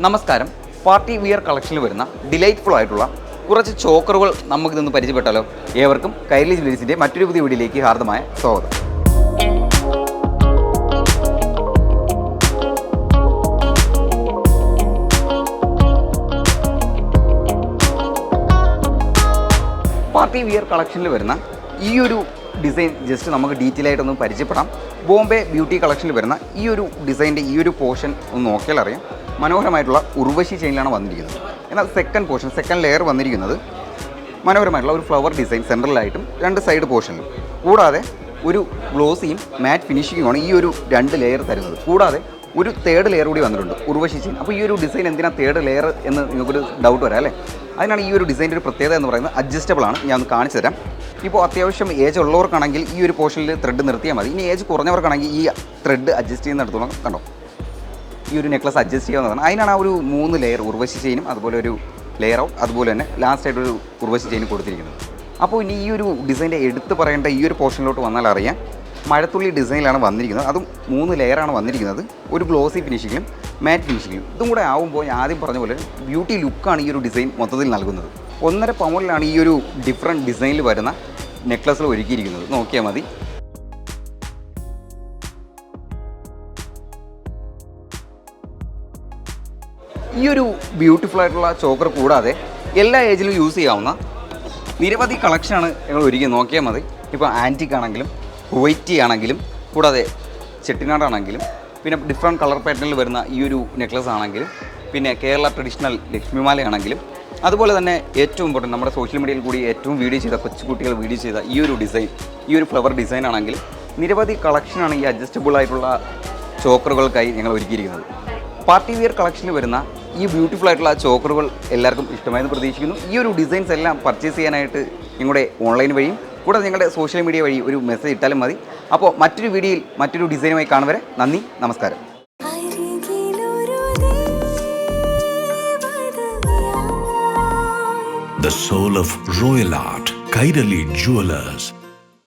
നമസ്കാരം. Party wear കളക്ഷനിൽ വരുന്ന delightful ആയിട്ടുള്ള കുറച്ച് ചോക്കറുകൾ നമുക്കിതൊന്ന് പരിചയപ്പെട്ടാലോ? ഏവർക്കും കൈരളി ജ്വല്ലേഴ്സിൻ്റെ മറ്റൊരു പുതിയ വീഡിയോയിലേക്ക് ഹാർദമായ സ്വാഗതം. പാർട്ടി വിയർ കളക്ഷനിൽ വരുന്ന ഈ ഒരു ഡിസൈൻ ജസ്റ്റ് നമുക്ക് ഡീറ്റെയിൽ ആയിട്ടൊന്ന് പരിചയപ്പെടാം. ബോംബെ ബ്യൂട്ടി കളക്ഷനിൽ വരുന്ന ഈ ഒരു ഡിസൈൻ്റെ ഈ ഒരു പോർഷൻ ഒന്ന് നോക്കിയാൽ അറിയാം. മനോഹരമായിട്ടുള്ള ഉർവശി ചെയിനിലാണ് വന്നിരിക്കുന്നത്. എന്നാൽ സെക്കൻഡ് ലെയർ വന്നിരിക്കുന്നത് മനോഹരമായിട്ടുള്ള ഒരു ഫ്ലവർ ഡിസൈൻ സെൻട്രലായിട്ടും രണ്ട് സൈഡ് പോർഷനിലും, കൂടാതെ ഒരു ഗ്ലോസിയും മാറ്റ് ഫിനിഷിങ്ങുമാണ് ഈ ഒരു രണ്ട് ലെയർ തരുന്നത്. കൂടാതെ ഒരു തേർഡ് ലെയർ കൂടി വന്നിട്ടുണ്ട് ഉർവശി ചെയിൻ. അപ്പോൾ ഈ ഒരു ഡിസൈൻ എന്തിനാണ് തേർഡ് ലെയർ എന്ന് നിങ്ങൾക്കൊരു ഡൗട്ട് വരാം അല്ലേ? അതിനാണ് ഈ ഒരു ഡിസൈൻ്റെ ഒരു പ്രത്യേകത എന്ന് പറയുന്നത് അഡ്ജസ്റ്റബിൾ ആണ്. ഞാൻ ഒന്ന് കാണിച്ചു തരാം. ഇപ്പോൾ അത്യാവശ്യം ഏജ് ഉള്ളവർക്കാണെങ്കിൽ ഈ ഒരു പോർഷനിൽ ത്രെഡ് നിർത്തിയാൽ മതി. ഇനി ഏജ് കുറഞ്ഞവർക്കാണെങ്കിൽ ഈ ത്രെഡ് അഡ്ജസ്റ്റ് ചെയ്യുന്നിടത്തോളം കണ്ടോ ഈ ഒരു നെക്ലസ് അഡ്ജസ്റ്റ് ചെയ്യാവുന്നതാണ്. അതിനാണ് ആ ഒരു 3 ലെയർ ഉർവശി ചെയിനും അതുപോലെ ഒരു ലെയർ ഔട്ട് അതുപോലെ തന്നെ ലാസ്റ്റായിട്ടൊരു ഉർവശി ചെയിനും കൊടുത്തിരിക്കുന്നത്. അപ്പോൾ ഇനി ഈ ഒരു ഡിസൈൻ്റെ എടുത്ത് പറയേണ്ട ഈ ഒരു പോർഷനിലോട്ട് വന്നാൽ അറിയാം, മഴത്തുള്ളി ഡിസൈനിലാണ് വന്നിരിക്കുന്നത്. അതും 3 ലെയറാണ് വന്നിരിക്കുന്നത്. ഒരു ഗ്ലോസി ഫിനിഷിങ്ങിലും മാറ്റ് ഫിനിഷിങ്ങിലും. ഇതും കൂടെ ആകുമ്പോൾ ഞാൻ ആദ്യം പറഞ്ഞ പോലെ ബ്യൂട്ടി ലുക്കാണ് ഈ ഒരു ഡിസൈൻ മൊത്തത്തിൽ നൽകുന്നത്. 1.5 പൗണ്ടിലാണ് ഈ ഒരു ഡിഫറെൻറ്റ് ഡിസൈനിൽ വരുന്ന നെക്ലസിൽ ഒരുക്കിയിരിക്കുന്നത്. നോക്കിയാൽ മതി. ഈ ഒരു ബ്യൂട്ടിഫുൾ ആയിട്ടുള്ള ചോക്കർ കൂടാതെ എല്ലാ ഏജിലും യൂസ് ചെയ്യാവുന്ന നിരവധി കളക്ഷനാണ് ഞങ്ങൾ ഒരുക്കി. നോക്കിയാൽ മതി. ഇപ്പോൾ ആൻറ്റിക് ആണെങ്കിലും കുവൈറ്റി ആണെങ്കിലും കൂടാതെ ചെട്ടിനാടാണെങ്കിലും പിന്നെ ഡിഫറെൻറ്റ് കളർ പാറ്റേണിൽ വരുന്ന ഈ ഒരു നെക്ലസ് ആണെങ്കിലും പിന്നെ കേരള ട്രഡീഷണൽ ലക്ഷ്മിമാലയാണെങ്കിലും അതുപോലെ തന്നെ ഏറ്റവും ഇമ്പോർട്ടൻറ്റ് നമ്മുടെ സോഷ്യൽ മീഡിയയിൽ കൂടി ഏറ്റവും വീഡിയോ ചെയ്ത കൊച്ചുകുട്ടികൾ വീഡിയോ ചെയ്ത ഈ ഒരു ഡിസൈൻ, ഈ ഒരു ഫ്ലവർ ഡിസൈൻ ആണെങ്കിലും നിരവധി കളക്ഷനാണ് ഈ അഡ്ജസ്റ്റബിൾ ആയിട്ടുള്ള ചോക്കറുകൾക്കായി ഞങ്ങൾ ഒരുക്കിയിരിക്കുന്നത്. പാർട്ടി വിയർ കളക്ഷനിൽ വരുന്ന ഈ ബ്യൂട്ടിഫുൾ ആയിട്ടുള്ള ചോക്കറുകൾ എല്ലാവർക്കും ഇഷ്ടമായെന്ന് പ്രതീക്ഷിക്കുന്നു. ഈ ഒരു ഡിസൈൻസ് എല്ലാം പർച്ചേസ് ചെയ്യാനായിട്ട് നിങ്ങളുടെ ഓൺലൈൻ വഴിയും കൂടാതെ നിങ്ങളുടെ സോഷ്യൽ മീഡിയ വഴി ഒരു മെസ്സേജ് ഇട്ടാലും മതി. അപ്പോൾ മറ്റൊരു വീഡിയോയിൽ മറ്റൊരു ഡിസൈനുമായി കാണുവരെ നന്ദി, നമസ്കാരം. The soul of royal art, Kairali Jewelers.